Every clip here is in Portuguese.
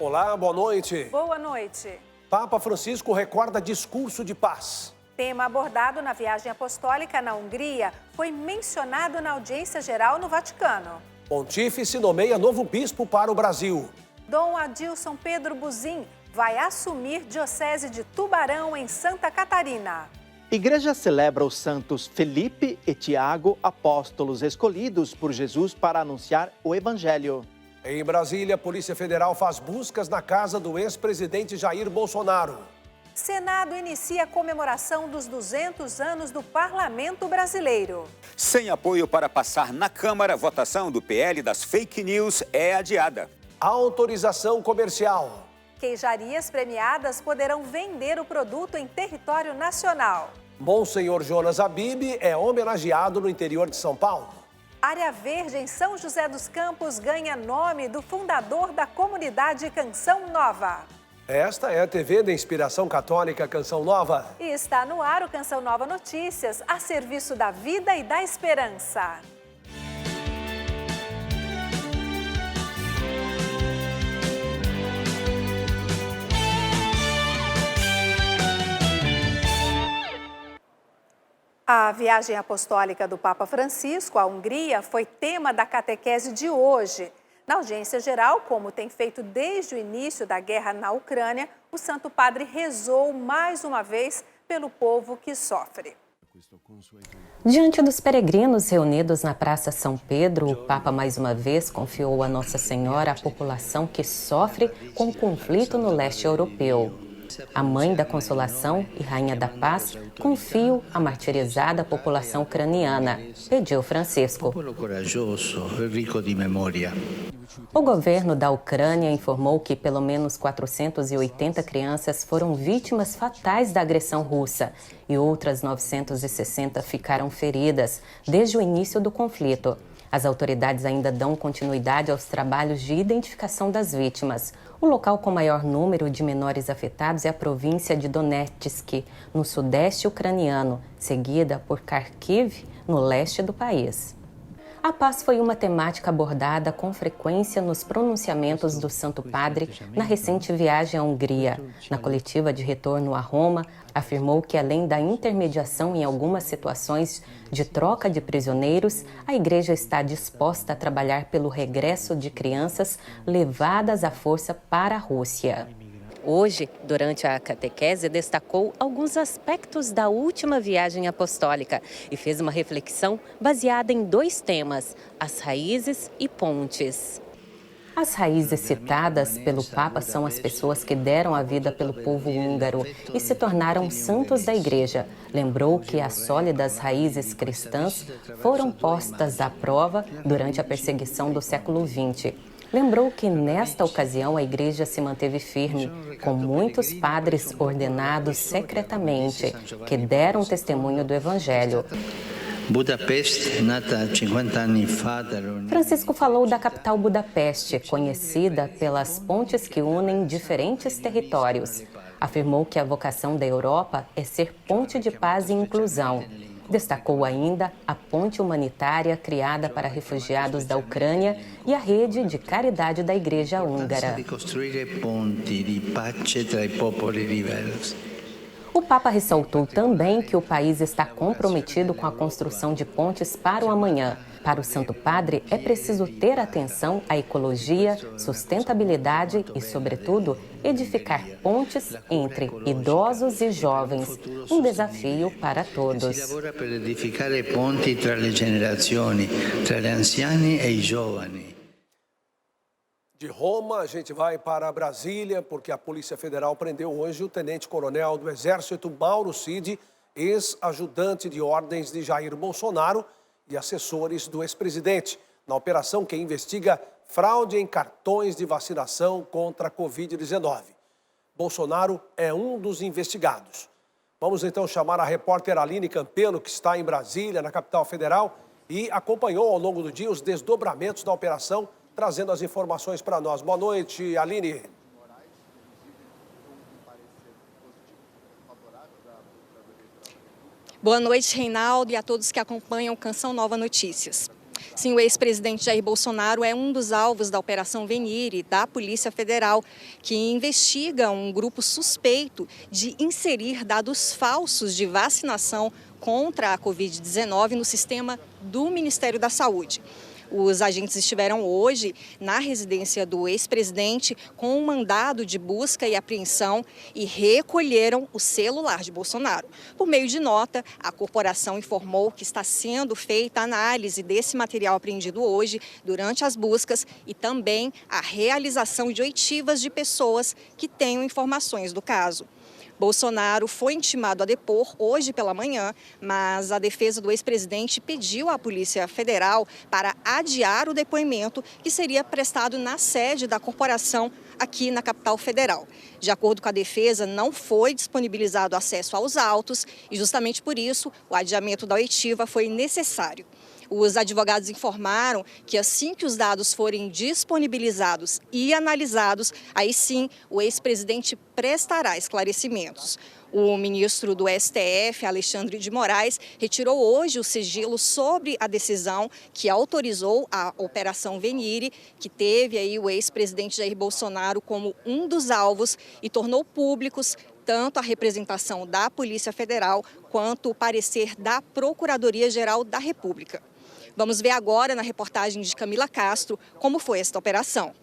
Olá, boa noite. Boa noite. Papa Francisco recorda discurso de paz. Tema abordado na viagem apostólica na Hungria foi mencionado na audiência geral no Vaticano. Pontífice nomeia novo bispo para o Brasil. Dom Adilson Pedro Buzin vai assumir Diocese de Tubarão, em Santa Catarina. Igreja celebra os santos Felipe e Tiago, apóstolos escolhidos por Jesus para anunciar o Evangelho. Em Brasília, a Polícia Federal faz buscas na casa do ex-presidente Jair Bolsonaro. Senado inicia a comemoração dos 200 anos do Parlamento Brasileiro. Sem apoio para passar na Câmara, a votação do PL das fake news é adiada. Autorização comercial. Queijarias premiadas poderão vender o produto em território nacional. Monsenhor Jonas Habib é homenageado no interior de São Paulo. Área Verde, em São José dos Campos, ganha nome do fundador da comunidade Canção Nova. Esta é a TV da Inspiração Católica Canção Nova. E está no ar o Canção Nova Notícias, a serviço da vida e da esperança. A viagem apostólica do Papa Francisco à Hungria foi tema da catequese de hoje. Na audiência geral, como tem feito desde o início da guerra na Ucrânia, o Santo Padre rezou mais uma vez pelo povo que sofre. Diante dos peregrinos reunidos na Praça São Pedro, o Papa mais uma vez confiou a Nossa Senhora a população que sofre com o conflito no leste europeu. A Mãe da Consolação e Rainha da Paz, confio a martirizada população ucraniana, pediu Francisco. O governo da Ucrânia informou que pelo menos 480 crianças foram vítimas fatais da agressão russa e outras 960 ficaram feridas desde o início do conflito. As autoridades ainda dão continuidade aos trabalhos de identificação das vítimas. O local com maior número de menores afetados é a província de Donetsk, no sudeste ucraniano, seguida por Kharkiv, no leste do país. A paz foi uma temática abordada com frequência nos pronunciamentos do Santo Padre na recente viagem à Hungria. Na coletiva de retorno a Roma, afirmou que, além da intermediação em algumas situações de troca de prisioneiros, a Igreja está disposta a trabalhar pelo regresso de crianças levadas à força para a Rússia. Hoje, durante a catequese, destacou alguns aspectos da última viagem apostólica e fez uma reflexão baseada em dois temas: as raízes e pontes. As raízes citadas pelo Papa são as pessoas que deram a vida pelo povo húngaro e se tornaram santos da Igreja. Lembrou que as sólidas raízes cristãs foram postas à prova durante a perseguição do século XX. Lembrou que, nesta ocasião, a Igreja se manteve firme, com muitos padres ordenados secretamente, que deram testemunho do Evangelho. Budapeste, nata 50 anni fa. Francisco falou da capital Budapeste, conhecida pelas pontes que unem diferentes territórios. Afirmou que a vocação da Europa é ser ponte de paz e inclusão. Destacou ainda a ponte humanitária criada para refugiados da Ucrânia e a rede de caridade da Igreja húngara. O Papa ressaltou também que o país está comprometido com a construção de pontes para o amanhã. Para o Santo Padre, é preciso ter atenção à ecologia, sustentabilidade e, sobretudo, edificar pontes entre idosos e jovens. Um desafio para todos. De Roma, a gente vai para Brasília, porque a Polícia Federal prendeu hoje o tenente-coronel do Exército, Mauro Cid, ex-ajudante de ordens de Jair Bolsonaro e assessores do ex-presidente, na operação que investiga fraude em cartões de vacinação contra a Covid-19. Bolsonaro é um dos investigados. Vamos então chamar a repórter Aline Campelo, que está em Brasília, na capital federal, e acompanhou ao longo do dia os desdobramentos da operação, trazendo as informações para nós. Boa noite, Aline. Boa noite, Reinaldo, e a todos que acompanham Canção Nova Notícias. Sim, o ex-presidente Jair Bolsonaro é um dos alvos da Operação Venire, da Polícia Federal, que investiga um grupo suspeito de inserir dados falsos de vacinação contra a Covid-19 no sistema do Ministério da Saúde. Os agentes estiveram hoje na residência do ex-presidente com um mandado de busca e apreensão e recolheram o celular de Bolsonaro. Por meio de nota, a corporação informou que está sendo feita a análise desse material apreendido hoje durante as buscas e também a realização de oitivas de pessoas que tenham informações do caso. Bolsonaro foi intimado a depor hoje pela manhã, mas a defesa do ex-presidente pediu à Polícia Federal para adiar o depoimento que seria prestado na sede da corporação aqui na capital federal. De acordo com a defesa, não foi disponibilizado acesso aos autos e justamente por isso o adiamento da oitiva foi necessário. Os advogados informaram que assim que os dados forem disponibilizados e analisados, aí sim o ex-presidente prestará esclarecimentos. O ministro do STF, Alexandre de Moraes, retirou hoje o sigilo sobre a decisão que autorizou a Operação Venire, que teve aí o ex-presidente Jair Bolsonaro como um dos alvos e tornou públicos tanto a representação da Polícia Federal quanto o parecer da Procuradoria-Geral da República. Vamos ver agora na reportagem de Camila Castro como foi esta operação.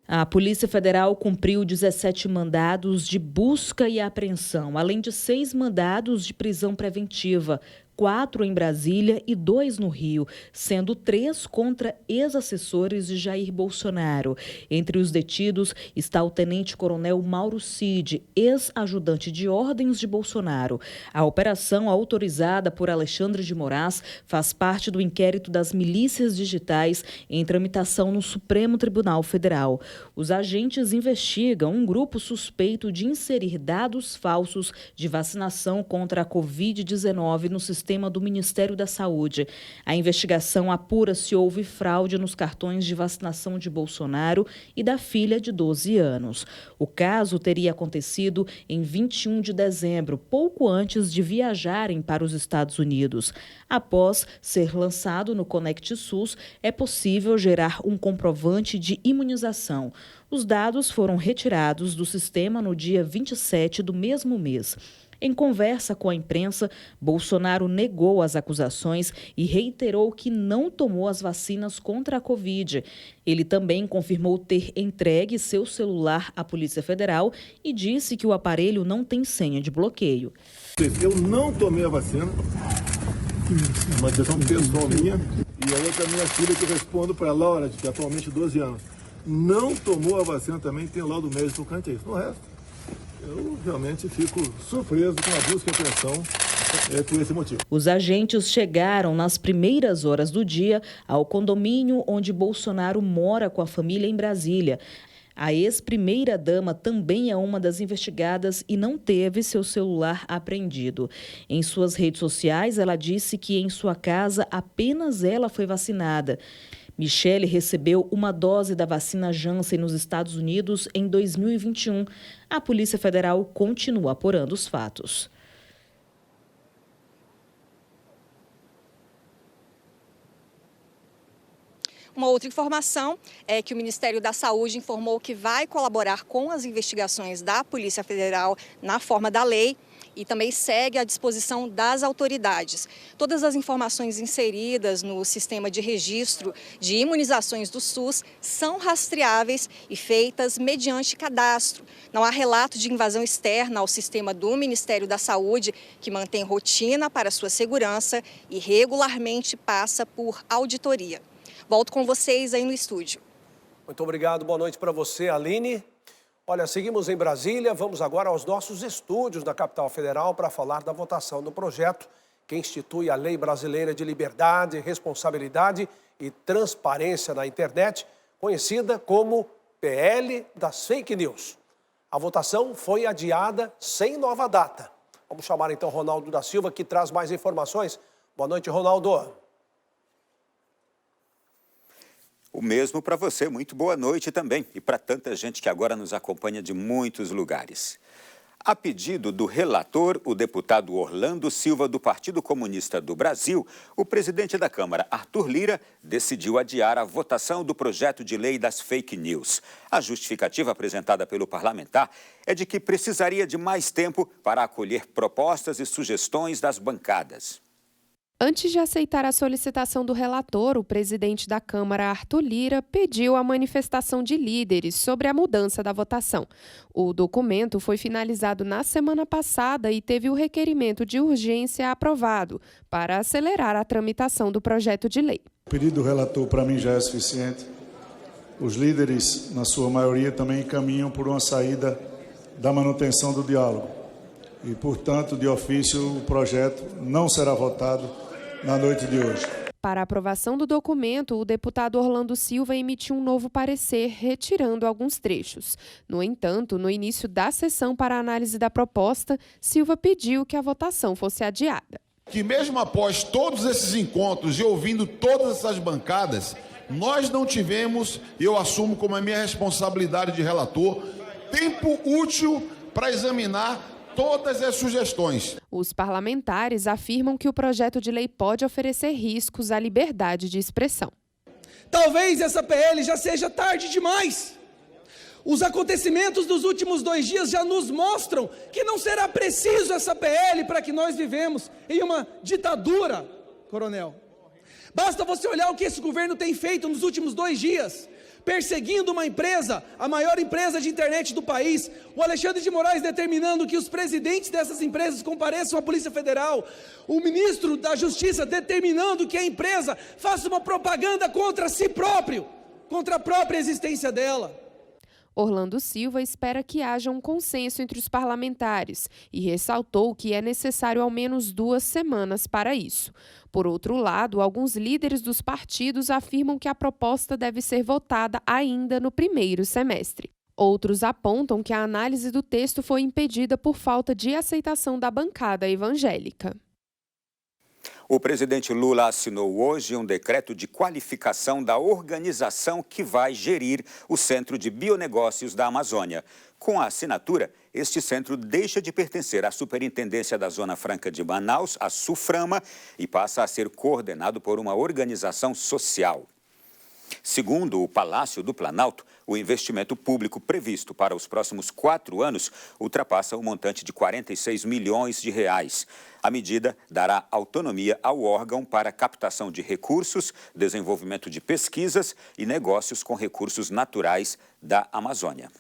A Polícia Federal cumpriu 17 mandados de busca e apreensão, além de 6 mandados de prisão preventiva, 4 em Brasília e 2 no Rio, sendo 3 contra ex-assessores de Jair Bolsonaro. Entre os detidos está o tenente-coronel Mauro Cid, ex-ajudante de ordens de Bolsonaro. A operação, autorizada por Alexandre de Moraes, faz parte do inquérito das milícias digitais em tramitação no Supremo Tribunal Federal. Os agentes investigam um grupo suspeito de inserir dados falsos de vacinação contra a Covid-19 no sistema do Ministério da Saúde. A investigação apura se houve fraude nos cartões de vacinação de Bolsonaro e da filha de 12 anos. O caso teria acontecido em 21 de dezembro, pouco antes de viajarem para os Estados Unidos. Após ser lançado no Conect SUS, é possível gerar um comprovante de imunização. Os dados foram retirados do sistema no dia 27 do mesmo mês. Em conversa com a imprensa, Bolsonaro negou as acusações e reiterou que não tomou as vacinas contra a Covid. Ele também confirmou ter entregue seu celular à Polícia Federal e disse que o aparelho não tem senha de bloqueio. Eu não tomei a vacina, uma questão pessoal minha, e a outra minha filha que eu respondo para a Laura, que atualmente 12 anos, não tomou a vacina também, tem laudo médico tocante a isso. No resto, eu realmente fico surpreso com a busca e apreensão por esse motivo. Os agentes chegaram nas primeiras horas do dia ao condomínio onde Bolsonaro mora com a família em Brasília. A ex-primeira-dama também é uma das investigadas e não teve seu celular apreendido. Em suas redes sociais, ela disse que em sua casa apenas ela foi vacinada. Michele recebeu uma dose da vacina Janssen nos Estados Unidos em 2021. A Polícia Federal continua apurando os fatos. Uma outra informação é que o Ministério da Saúde informou que vai colaborar com as investigações da Polícia Federal na forma da lei e também segue à disposição das autoridades. Todas as informações inseridas no sistema de registro de imunizações do SUS são rastreáveis e feitas mediante cadastro. Não há relato de invasão externa ao sistema do Ministério da Saúde, que mantém rotina para sua segurança e regularmente passa por auditoria. Volto com vocês aí no estúdio. Muito obrigado, boa noite para você, Aline. Olha, seguimos em Brasília, vamos agora aos nossos estúdios da capital federal para falar da votação do projeto que institui a Lei Brasileira de Liberdade, Responsabilidade e Transparência na Internet, conhecida como PL das Fake News. A votação foi adiada sem nova data. Vamos chamar então Ronaldo da Silva, que traz mais informações. Boa noite, Ronaldo. O mesmo para você, muito boa noite também. E para tanta gente que agora nos acompanha de muitos lugares. A pedido do relator, o deputado Orlando Silva, do Partido Comunista do Brasil, o presidente da Câmara, Arthur Lira, decidiu adiar a votação do projeto de lei das fake news. A justificativa apresentada pelo parlamentar é de que precisaria de mais tempo para acolher propostas e sugestões das bancadas. Antes de aceitar a solicitação do relator, o presidente da Câmara, Arthur Lira, pediu a manifestação de líderes sobre a mudança da votação. O documento foi finalizado na semana passada e teve o requerimento de urgência aprovado para acelerar a tramitação do projeto de lei. O pedido do relator, para mim, já é suficiente. Os líderes, na sua maioria, também caminham por uma saída da manutenção do diálogo. E, portanto, de ofício, o projeto não será votado na noite de hoje. Para a aprovação do documento, o deputado Orlando Silva emitiu um novo parecer, retirando alguns trechos. No entanto, no início da sessão para a análise da proposta, Silva pediu que a votação fosse adiada. Que mesmo após todos esses encontros e ouvindo todas essas bancadas, nós não tivemos, eu assumo como a minha responsabilidade de relator, tempo útil para examinar todas as sugestões. Os parlamentares afirmam que o projeto de lei pode oferecer riscos à liberdade de expressão. Talvez essa PL já seja tarde demais. Os acontecimentos dos últimos 2 dias já nos mostram que não será preciso essa PL para que nós vivemos em uma ditadura, coronel. Basta você olhar o que esse governo tem feito nos últimos 2 dias. Perseguindo uma empresa, a maior empresa de internet do país, o Alexandre de Moraes determinando que os presidentes dessas empresas compareçam à Polícia Federal, o ministro da Justiça determinando que a empresa faça uma propaganda contra si próprio, contra a própria existência dela. Orlando Silva espera que haja um consenso entre os parlamentares e ressaltou que é necessário ao menos 2 semanas para isso. Por outro lado, alguns líderes dos partidos afirmam que a proposta deve ser votada ainda no primeiro semestre. Outros apontam que a análise do texto foi impedida por falta de aceitação da bancada evangélica. O presidente Lula assinou hoje um decreto de qualificação da organização que vai gerir o Centro de Bionegócios da Amazônia. Com a assinatura, este centro deixa de pertencer à Superintendência da Zona Franca de Manaus, a SUFRAMA, e passa a ser coordenado por uma organização social. Segundo o Palácio do Planalto, o investimento público previsto para os próximos 4 anos ultrapassa o montante de 46 milhões de reais. A medida dará autonomia ao órgão para captação de recursos, desenvolvimento de pesquisas e negócios com recursos naturais da Amazônia.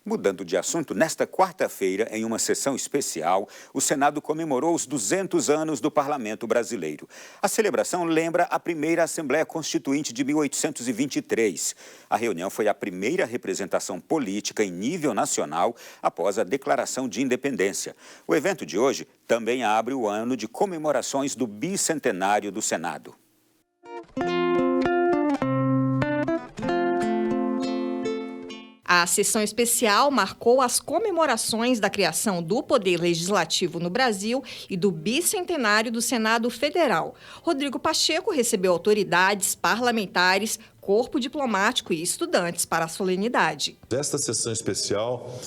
Mudando de assunto, nesta quarta-feira, em uma sessão especial, o Senado comemorou os 200 anos do Parlamento Brasileiro. A celebração lembra a primeira Assembleia Constituinte de 1823. A reunião foi a primeira representação política em nível nacional após a Declaração de Independência. O evento de hoje também abre o ano de comemorações do bicentenário do Senado. A sessão especial marcou as comemorações da criação do Poder Legislativo no Brasil e do bicentenário do Senado Federal. Rodrigo Pacheco recebeu autoridades, parlamentares, corpo diplomático e estudantes para a solenidade. Esta sessão especial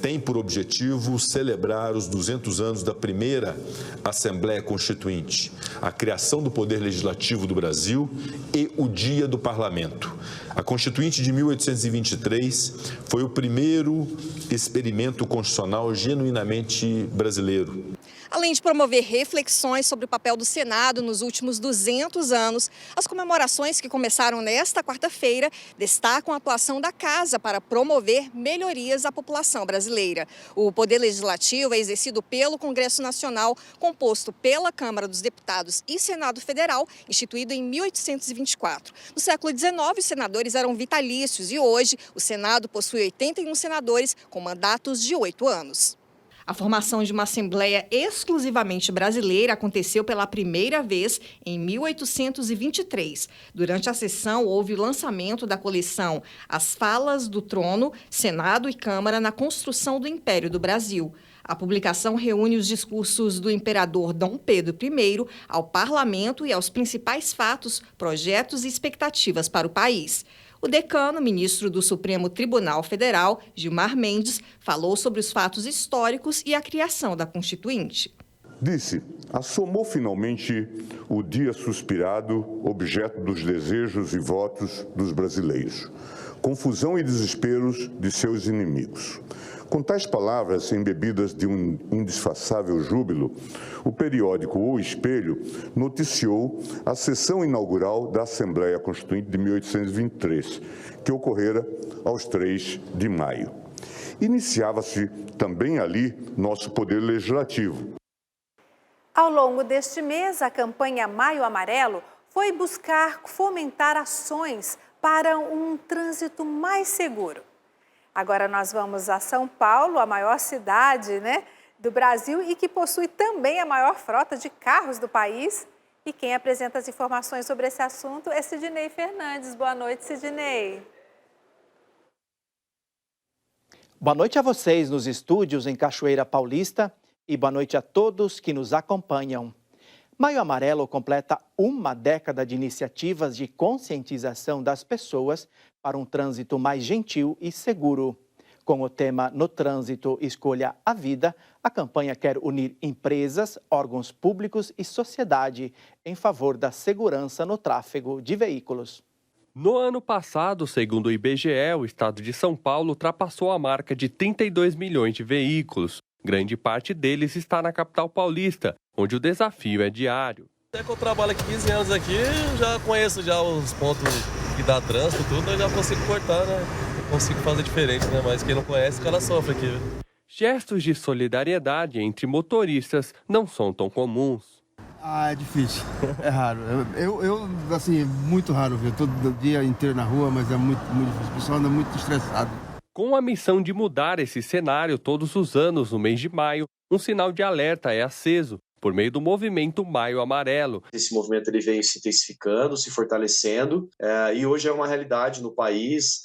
tem por objetivo celebrar os 200 anos da primeira Assembleia Constituinte, a criação do Poder Legislativo do Brasil e o Dia do Parlamento. A Constituinte de 1823 foi o primeiro experimento constitucional genuinamente brasileiro. Além de promover reflexões sobre o papel do Senado nos últimos 200 anos, as comemorações que começaram nesta quarta-feira destacam a atuação da Casa para promover melhorias à população brasileira. O Poder Legislativo é exercido pelo Congresso Nacional, composto pela Câmara dos Deputados e Senado Federal, instituído em 1824. No século XIX, os senadores eram vitalícios e hoje o Senado possui 81 senadores com mandatos de 8 anos. A formação de uma Assembleia exclusivamente brasileira aconteceu pela primeira vez em 1823. Durante a sessão, houve o lançamento da coleção As Falas do Trono, Senado e Câmara na Construção do Império do Brasil. A publicação reúne os discursos do imperador Dom Pedro I ao parlamento e aos principais fatos, projetos e expectativas para o país. O decano, ministro do Supremo Tribunal Federal, Gilmar Mendes, falou sobre os fatos históricos e a criação da Constituinte. Disse, assomou finalmente o dia suspirado, objeto dos desejos e votos dos brasileiros, confusão e desesperos de seus inimigos. Com tais palavras embebidas de um indisfaçável júbilo, o periódico O Espelho noticiou a sessão inaugural da Assembleia Constituinte de 1823, que ocorrera aos 3 de maio. Iniciava-se também ali nosso poder legislativo. Ao longo deste mês, a campanha Maio Amarelo foi buscar fomentar ações para um trânsito mais seguro. Agora nós vamos a São Paulo, a maior cidade, do Brasil e que possui também a maior frota de carros do país. E quem apresenta as informações sobre esse assunto é Sidney Fernandes. Boa noite, Sidney. Boa noite a vocês nos estúdios em Cachoeira Paulista e boa noite a todos que nos acompanham. Maio Amarelo completa uma década de iniciativas de conscientização das pessoas para um trânsito mais gentil e seguro. Com o tema No Trânsito, Escolha a Vida, a campanha quer unir empresas, órgãos públicos e sociedade em favor da segurança no tráfego de veículos. No ano passado, segundo o IBGE, o estado de São Paulo ultrapassou a marca de 32 milhões de veículos. Grande parte deles está na capital paulista, onde o desafio é diário. Até que eu trabalho aqui 15 anos aqui, já conheço já os pontos que dá trânsito, tudo, eu já consigo cortar, Eu consigo fazer diferente, Mas quem não conhece, o cara sofre aqui. Gestos de solidariedade entre motoristas não são tão comuns. É difícil, é raro. Eu assim, muito raro ver, todo dia inteiro na rua, mas é muito difícil. O pessoal anda muito estressado. Com a missão de mudar esse cenário todos os anos, no mês de maio, um sinal de alerta é aceso por meio do movimento Maio Amarelo. Esse movimento ele vem se intensificando, se fortalecendo, e hoje é uma realidade no país,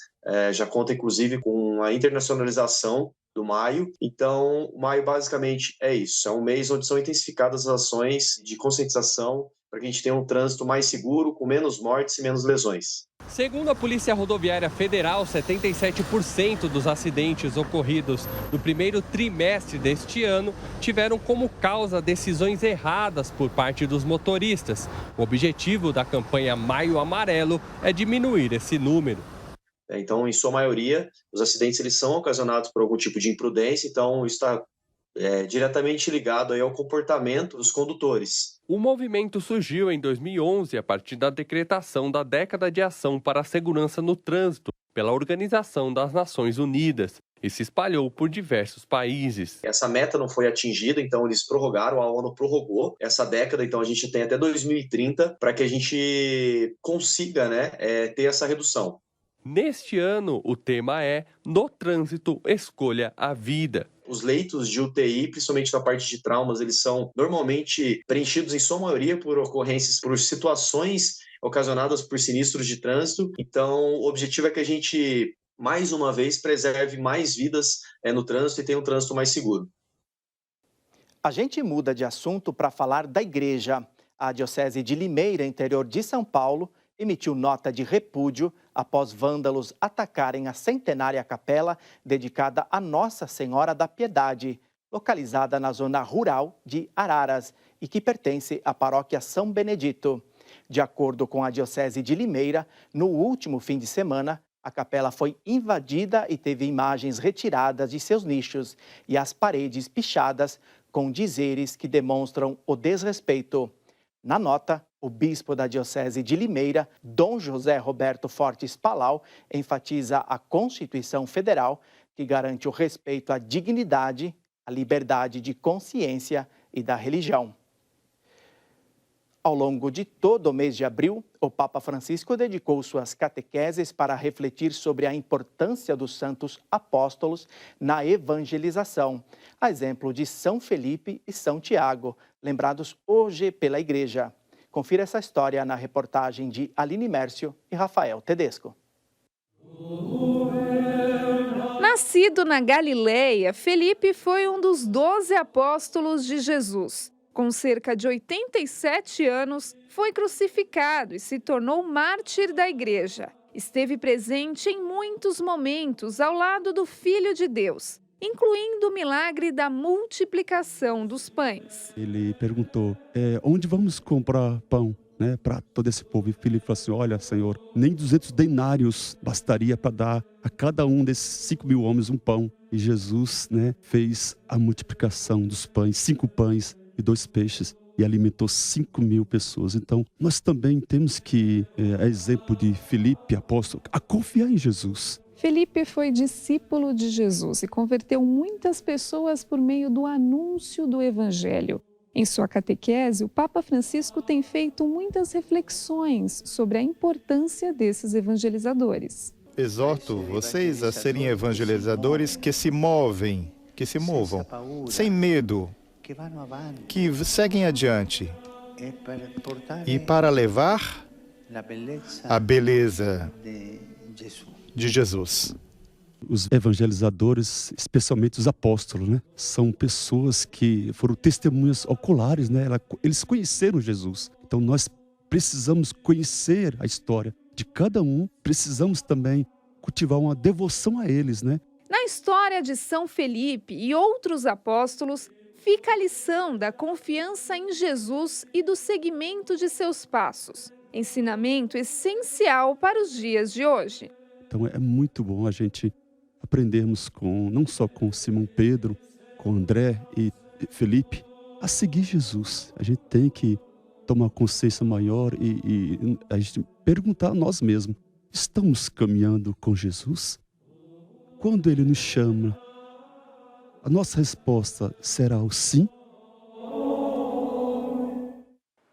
já conta inclusive com a internacionalização do maio. Então, o maio basicamente é isso, é um mês onde são intensificadas as ações de conscientização para que a gente tenha um trânsito mais seguro, com menos mortes e menos lesões. Segundo a Polícia Rodoviária Federal, 77% dos acidentes ocorridos no primeiro trimestre deste ano tiveram como causa decisões erradas por parte dos motoristas. O objetivo da campanha Maio Amarelo é diminuir esse número. Então, em sua maioria, os acidentes eles são ocasionados por algum tipo de imprudência, então isso está diretamente ligado aí ao comportamento dos condutores. O movimento surgiu em 2011 a partir da decretação da Década de Ação para a Segurança no Trânsito pela Organização das Nações Unidas e se espalhou por diversos países. Essa meta não foi atingida, então eles prorrogaram, a ONU prorrogou essa década, então a gente tem até 2030 para que a gente consiga ter essa redução. Neste ano, o tema é No Trânsito, Escolha a Vida. Os leitos de UTI, principalmente na parte de traumas, eles são normalmente preenchidos em sua maioria por ocorrências, por situações ocasionadas por sinistros de trânsito. Então, o objetivo é que a gente, mais uma vez, preserve mais vidas no trânsito e tenha um trânsito mais seguro. A gente muda de assunto para falar da igreja. A Diocese de Limeira, interior de São Paulo, emitiu nota de repúdio após vândalos atacarem a centenária capela dedicada a Nossa Senhora da Piedade, localizada na zona rural de Araras e que pertence à paróquia São Benedito. De acordo com a Diocese de Limeira, no último fim de semana, a capela foi invadida e teve imagens retiradas de seus nichos e as paredes pichadas com dizeres que demonstram o desrespeito. Na nota, o bispo da Diocese de Limeira, Dom José Roberto Fortes Palau, enfatiza a Constituição Federal, que garante o respeito à dignidade, à liberdade de consciência e da religião. Ao longo de todo o mês de abril, o Papa Francisco dedicou suas catequeses para refletir sobre a importância dos santos apóstolos na evangelização, a exemplo de São Felipe e São Tiago, lembrados hoje pela Igreja. Confira essa história na reportagem de Aline Mércio e Rafael Tedesco. Nascido na Galileia, Felipe foi um dos 12 apóstolos de Jesus. Com cerca de 87 anos, foi crucificado e se tornou mártir da igreja. esteve presente em muitos momentos ao lado do Filho de Deus, incluindo o milagre da multiplicação dos pães. Ele perguntou, onde vamos comprar pão, né, para todo esse povo? E Filipe falou assim, olha, Senhor, nem 200 denários bastaria para dar a cada um desses 5.000 homens um pão. E Jesus, né, fez a multiplicação dos pães, 5 pães e 2 peixes, e alimentou 5.000 pessoas. Então, nós também temos que, a exemplo de Filipe, apóstolo, a confiar em Jesus. Felipe foi discípulo de Jesus e converteu muitas pessoas por meio do anúncio do Evangelho. Em sua catequese, o Papa Francisco tem feito muitas reflexões sobre a importância desses evangelizadores. Exorto vocês a serem evangelizadores que se movam, sem medo, que seguem adiante e para levar a beleza de Jesus. Os evangelizadores, especialmente os apóstolos, né, são pessoas que foram testemunhas oculares, né? Eles conheceram Jesus. Então nós precisamos conhecer a história de cada um, precisamos também cultivar uma devoção a eles, né? Na história de São Felipe e outros apóstolos, fica a lição da confiança em Jesus e do seguimento de seus passos. Ensinamento essencial para os dias de hoje. Então é muito bom a gente aprendermos não só com Simão Pedro, com André e Felipe, a seguir Jesus. A gente tem que tomar consciência maior e a gente perguntar a nós mesmos, estamos caminhando com Jesus? Quando Ele nos chama, a nossa resposta será o sim?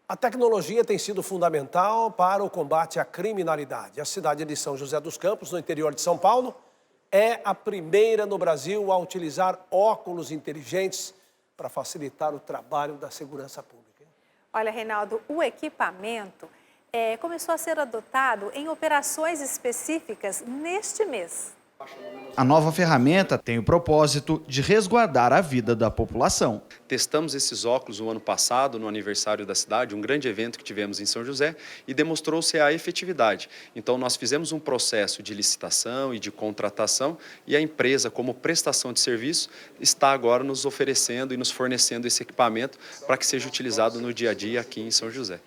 A tecnologia tem sido fundamental para o combate à criminalidade. A cidade de São José dos Campos, no interior de São Paulo, é a primeira no Brasil a utilizar óculos inteligentes para facilitar o trabalho da segurança pública. Olha, Reinaldo, o equipamento começou a ser adotado em operações específicas neste mês. A nova ferramenta tem o propósito de resguardar a vida da população. Testamos esses óculos no ano passado, no aniversário da cidade, um grande evento que tivemos em São José, e demonstrou-se a efetividade. Então, nós fizemos um processo de licitação e de contratação, e a empresa, como prestação de serviço, está agora nos oferecendo e nos fornecendo esse equipamento para que seja utilizado no dia a dia aqui em São José.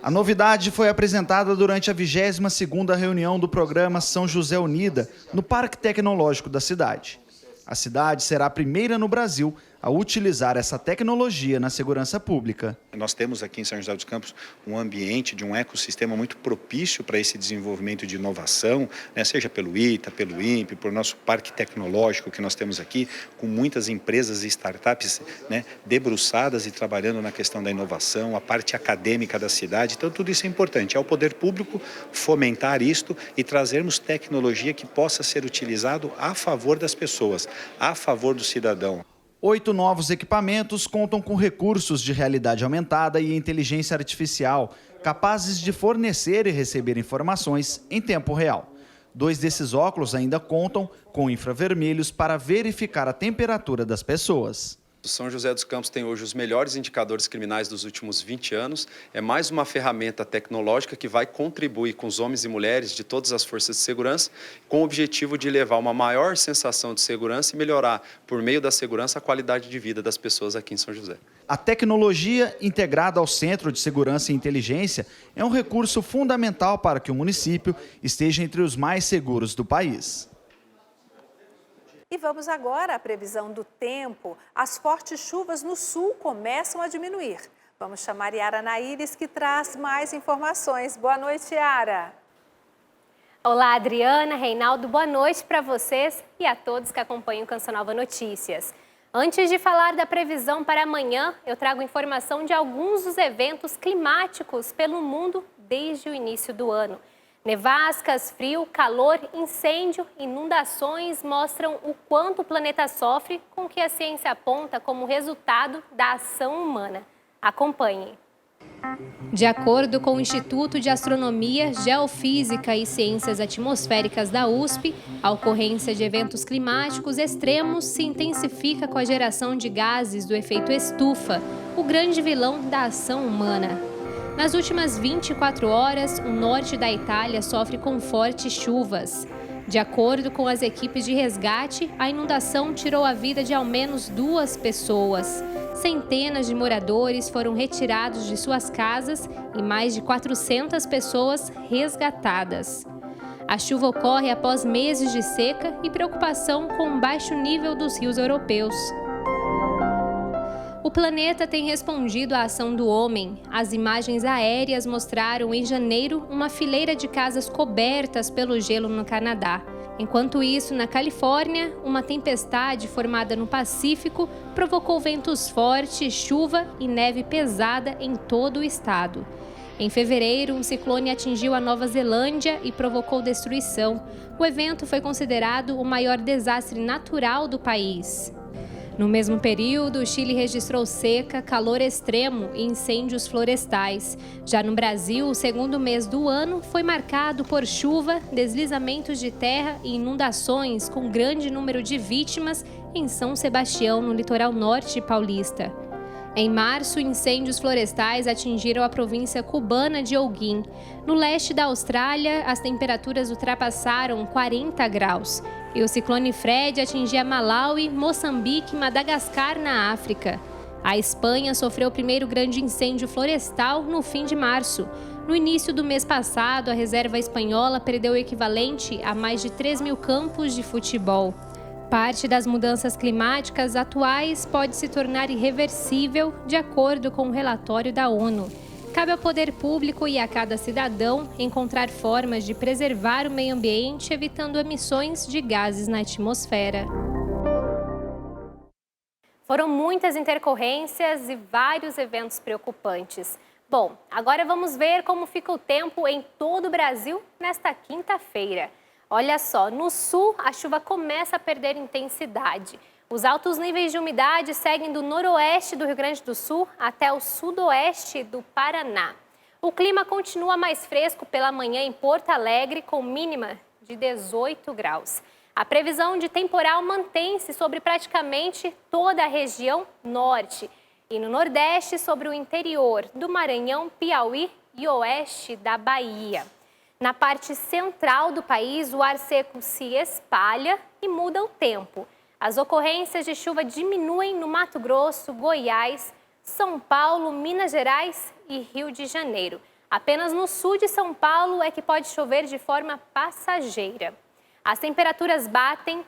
A novidade foi apresentada durante a 22ª reunião do programa São José Unida, no Parque Tecnológico da cidade. A cidade será a primeira no Brasil a utilizar essa tecnologia na segurança pública. Nós temos aqui em São José dos Campos um ambiente de um ecossistema muito propício para esse desenvolvimento de inovação, né, seja pelo ITA, pelo INPE, por nosso parque tecnológico que nós temos aqui, com muitas empresas e startups, né, debruçadas e trabalhando na questão da inovação, a parte acadêmica da cidade. Então tudo isso é importante. É o poder público fomentar isto e trazermos tecnologia que possa ser utilizado a favor das pessoas, a favor do cidadão. 8 novos equipamentos contam com recursos de realidade aumentada e inteligência artificial, capazes de fornecer e receber informações em tempo real. 2 desses óculos ainda contam com infravermelhos para verificar a temperatura das pessoas. O São José dos Campos tem hoje os melhores indicadores criminais dos últimos 20 anos. É mais uma ferramenta tecnológica que vai contribuir com os homens e mulheres de todas as forças de segurança, com o objetivo de levar uma maior sensação de segurança e melhorar, por meio da segurança, a qualidade de vida das pessoas aqui em São José. A tecnologia integrada ao Centro de Segurança e Inteligência é um recurso fundamental para que o município esteja entre os mais seguros do país. E vamos agora à previsão do tempo. As fortes chuvas no sul começam a diminuir. Vamos chamar Yara Naires, que traz mais informações. Boa noite, Yara. Olá, Adriana, Reinaldo, boa noite para vocês e a todos que acompanham o Canção Nova Notícias. Antes de falar da previsão para amanhã, eu trago informação de alguns dos eventos climáticos pelo mundo desde o início do ano. Nevascas, frio, calor, incêndio, inundações mostram o quanto o planeta sofre com o que a ciência aponta como resultado da ação humana. Acompanhe. De acordo com o Instituto de Astronomia, Geofísica e Ciências Atmosféricas da USP, a ocorrência de eventos climáticos extremos se intensifica com a geração de gases do efeito estufa, o grande vilão da ação humana. Nas últimas 24 horas, o norte da Itália sofre com fortes chuvas. De acordo com as equipes de resgate, a inundação tirou a vida de ao menos 2 pessoas. Centenas de moradores foram retirados de suas casas e mais de 400 pessoas resgatadas. A chuva ocorre após meses de seca e preocupação com o baixo nível dos rios europeus. O planeta tem respondido à ação do homem. As imagens aéreas mostraram em janeiro uma fileira de casas cobertas pelo gelo no Canadá. Enquanto isso, na Califórnia, uma tempestade formada no Pacífico provocou ventos fortes, chuva e neve pesada em todo o estado. Em fevereiro, um ciclone atingiu a Nova Zelândia e provocou destruição. O evento foi considerado o maior desastre natural do país. No mesmo período, o Chile registrou seca, calor extremo e incêndios florestais. Já no Brasil, o segundo mês do ano foi marcado por chuva, deslizamentos de terra e inundações, com grande número de vítimas em São Sebastião, no litoral norte paulista. Em março, incêndios florestais atingiram a província cubana de Holguín. No leste da Austrália, as temperaturas ultrapassaram 40 graus. E o ciclone Fred atingia Malawi, Moçambique e Madagascar, na África. A Espanha sofreu o primeiro grande incêndio florestal no fim de março. No início do mês passado, a reserva espanhola perdeu o equivalente a mais de 3.000 campos de futebol. Parte das mudanças climáticas atuais pode se tornar irreversível, de acordo com o relatório da ONU. Cabe ao poder público e a cada cidadão encontrar formas de preservar o meio ambiente, evitando emissões de gases na atmosfera. Foram muitas intercorrências e vários eventos preocupantes. Bom, agora vamos ver como fica o tempo em todo o Brasil nesta quinta-feira. Olha só, no sul a chuva começa a perder intensidade. Os altos níveis de umidade seguem do noroeste do Rio Grande do Sul até o sudoeste do Paraná. O clima continua mais fresco pela manhã em Porto Alegre, com mínima de 18 graus. A previsão de temporal mantém-se sobre praticamente toda a região norte e no nordeste sobre o interior do Maranhão, Piauí e oeste da Bahia. Na parte central do país, o ar seco se espalha e muda o tempo. As ocorrências de chuva diminuem no Mato Grosso, Goiás, São Paulo, Minas Gerais e Rio de Janeiro. Apenas no sul de São Paulo é que pode chover de forma passageira. As temperaturas batem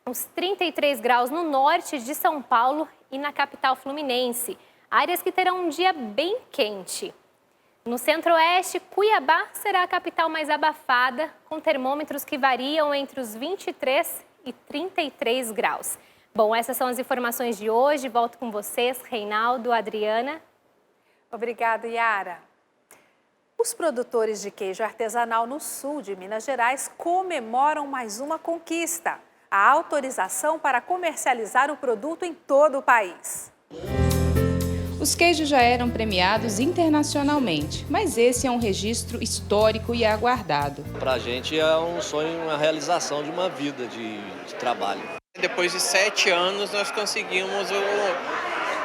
uns 33 graus no norte de São Paulo e na capital fluminense, áreas que terão um dia bem quente. No centro-oeste, Cuiabá será a capital mais abafada, com termômetros que variam entre os 23 e 33 graus. Bom, essas são as informações de hoje. Volto com vocês, Reinaldo, Adriana. Obrigada, Yara. Os produtores de queijo artesanal no sul de Minas Gerais comemoram mais uma conquista: a autorização para comercializar o produto em todo o país. Os queijos já eram premiados internacionalmente, mas esse é um registro histórico e aguardado. Para a gente é um sonho, uma realização de uma vida de trabalho. Depois de 7 anos nós conseguimos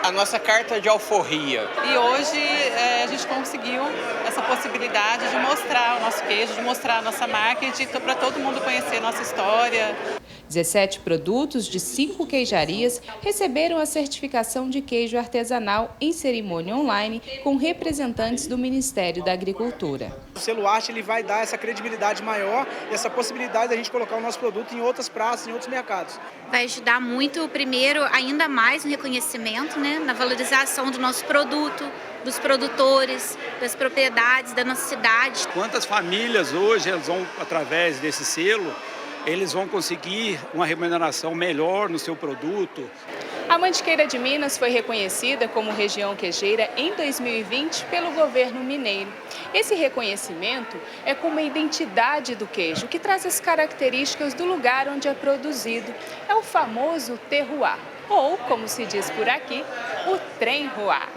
a nossa carta de alforria. E hoje a gente conseguiu essa possibilidade de mostrar o nosso queijo, de mostrar a nossa marca e para todo mundo conhecer a nossa história. 17 produtos de 5 queijarias receberam a certificação de queijo artesanal em cerimônia online com representantes do Ministério da Agricultura. O selo arte ele vai dar essa credibilidade maior e essa possibilidade da gente colocar o nosso produto em outras praças, em outros mercados. Vai ajudar muito, primeiro, ainda mais no reconhecimento, né, na valorização do nosso produto, dos produtores, das propriedades da nossa cidade. Quantas famílias hoje elas vão, através desse selo, eles vão conseguir uma remuneração melhor no seu produto. A Mantiqueira de Minas foi reconhecida como região queijeira em 2020 pelo governo mineiro. Esse reconhecimento é como uma identidade do queijo, que traz as características do lugar onde é produzido. É o famoso terroir, ou, como se diz por aqui, o trem-roir.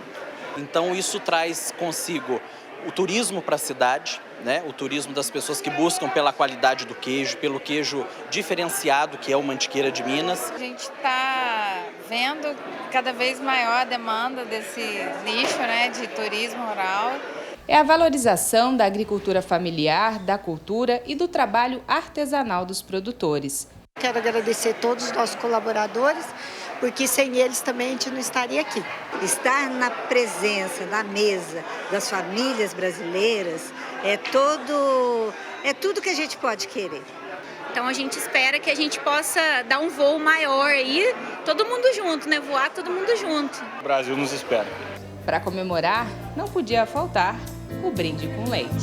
Então isso traz consigo o turismo para a cidade, né? O turismo das pessoas que buscam pela qualidade do queijo, pelo queijo diferenciado que é o Mantiqueira de Minas. A gente está vendo cada vez maior a demanda desse nicho, né, de turismo rural. é a valorização da agricultura familiar, da cultura e do trabalho artesanal dos produtores. Quero agradecer a todos os nossos colaboradores, porque sem eles também a gente não estaria aqui. Estar na presença, na mesa das famílias brasileiras é tudo que a gente pode querer. Então a gente espera que a gente possa dar um voo maior aí, todo mundo junto, né? Voar todo mundo junto. O Brasil nos espera. Para comemorar, não podia faltar o brinde com leite.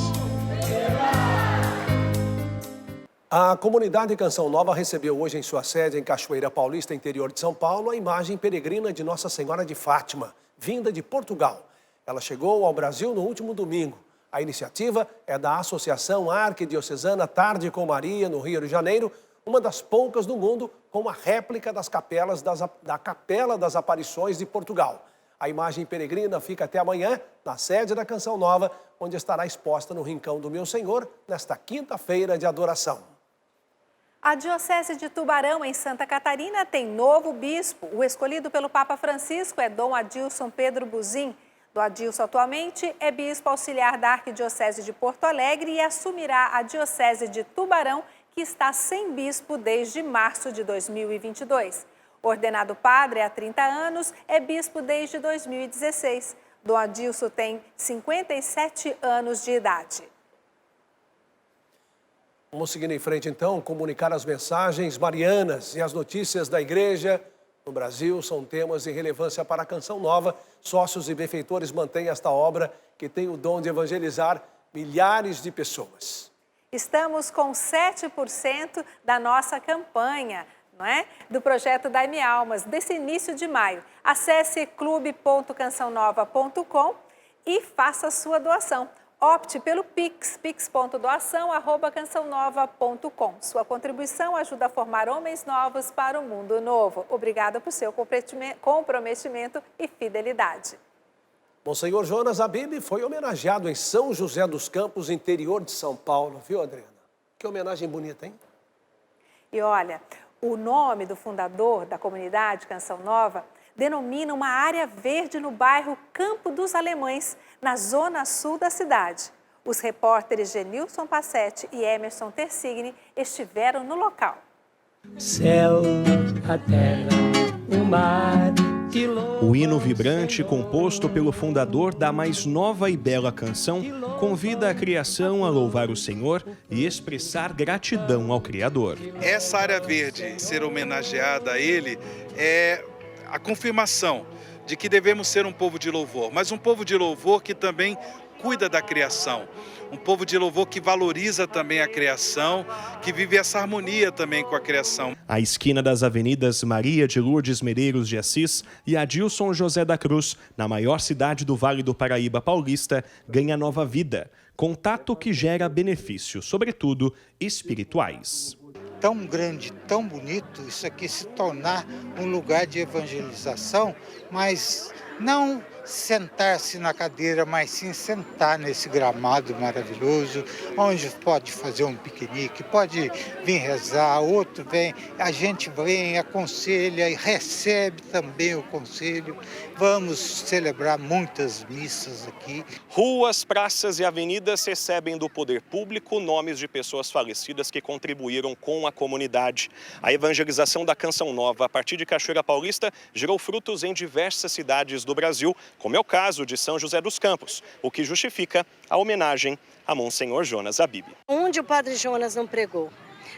A comunidade Canção Nova recebeu hoje em sua sede em Cachoeira Paulista, interior de São Paulo, a imagem peregrina de Nossa Senhora de Fátima, vinda de Portugal. Ela chegou ao Brasil no último domingo. A iniciativa é da Associação Arquidiocesana Tarde com Maria, no Rio de Janeiro, uma das poucas do mundo com a réplica das capelas da Capela das Aparições de Portugal. A imagem peregrina fica até amanhã na sede da Canção Nova, onde estará exposta no Rincão do Meu Senhor, nesta quinta-feira de adoração. A Diocese de Tubarão, em Santa Catarina, tem novo bispo. O escolhido pelo Papa Francisco é Dom Adilson Pedro Buzin. Dom Adilson atualmente é bispo auxiliar da Arquidiocese de Porto Alegre e assumirá a Diocese de Tubarão, que está sem bispo desde março de 2022. Ordenado padre há 30 anos, é bispo desde 2016. Dom Adilson tem 57 anos de idade. Vamos seguir em frente, então, comunicar as mensagens marianas e as notícias da igreja no Brasil são temas de relevância para a Canção Nova. Sócios e benfeitores mantêm esta obra que tem o dom de evangelizar milhares de pessoas. Estamos com 7% da nossa campanha, não é? Do projeto Dai-me Almas, desse início de maio. Acesse clube.cançãonova.com e faça a sua doação. Opte pelo Pix, pix.doação@cançãonova.com. Sua contribuição ajuda a formar homens novos para o mundo novo. Obrigada por seu comprometimento e fidelidade. Monsenhor Jonas Abib foi homenageado em São José dos Campos, interior de São Paulo. Viu, Adriana? Que homenagem bonita, hein? E olha, o nome do fundador da comunidade Canção Nova denomina uma área verde no bairro Campo dos Alemães, na zona sul da cidade. Os repórteres Genilson Passetti e Emerson Tersigni estiveram no local. Céu, a terra, o mar... O hino vibrante, composto pelo fundador da mais nova e bela canção, convida a criação a louvar o Senhor e expressar gratidão ao Criador. Essa área verde ser homenageada a Ele é a confirmação de que devemos ser um povo de louvor, mas um povo de louvor que também cuida da criação, um povo de louvor que valoriza também a criação, que vive essa harmonia também com a criação. A esquina das avenidas Maria de Lourdes Medeiros de Assis e Adilson José da Cruz, na maior cidade do Vale do Paraíba Paulista, ganha nova vida, contato que gera benefícios, sobretudo espirituais. Tão grande, tão bonito, isso aqui se tornar um lugar de evangelização, mas não sentar-se na cadeira, mas sim sentar nesse gramado maravilhoso, onde pode fazer um piquenique, pode vir rezar, outro vem, a gente vem, aconselha e recebe também o conselho. Vamos celebrar muitas missas aqui. Ruas, praças e avenidas recebem do poder público nomes de pessoas falecidas que contribuíram com a comunidade. A evangelização da Canção Nova, a partir de Cachoeira Paulista, gerou frutos em diversas cidades do Brasil, como é o caso de São José dos Campos, o que justifica a homenagem a Monsenhor Jonas Abib. Onde o Padre Jonas não pregou?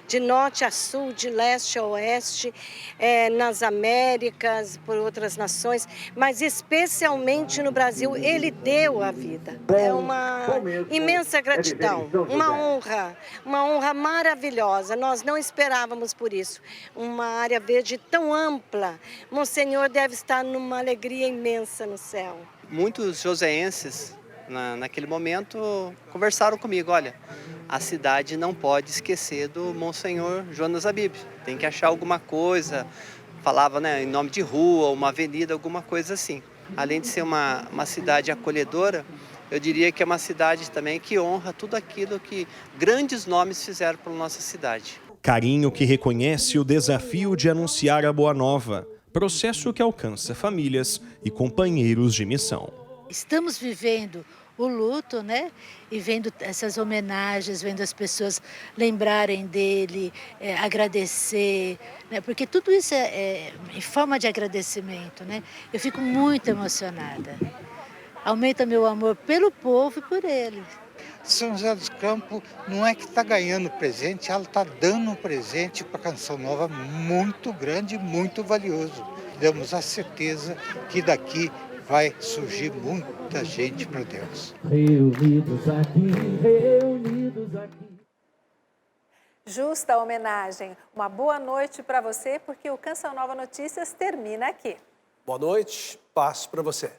De norte a sul, de leste a oeste, nas Américas, por outras nações, mas especialmente no Brasil, ele deu a vida. É uma imensa gratidão, uma honra maravilhosa. Nós não esperávamos por isso. Uma área verde tão ampla. Monsenhor deve estar numa alegria imensa no céu. Muitos joseenses, naquele momento, conversaram comigo, olha, a cidade não pode esquecer do Monsenhor Jonas Abib, tem que achar alguma coisa, falava, né, em nome de rua, uma avenida, alguma coisa assim. Além de ser uma cidade acolhedora, eu diria que é uma cidade também que honra tudo aquilo que grandes nomes fizeram para a nossa cidade. Carinho que reconhece o desafio de anunciar a Boa Nova, processo que alcança famílias e companheiros de missão. Estamos vivendo o luto, né? E vendo essas homenagens, vendo as pessoas lembrarem dele, agradecer, né? Porque tudo isso é em forma de agradecimento, né? Eu fico muito emocionada. Aumenta meu amor pelo povo e por ele. São José dos Campos não é que está ganhando presente, ela está dando um presente para a Canção Nova muito grande e muito valioso. Damos a certeza que daqui vai surgir muita gente para Deus. Reunidos aqui, reunidos aqui. Justa homenagem. Uma boa noite para você, porque o Canção Nova Notícias termina aqui. Boa noite, paz para você.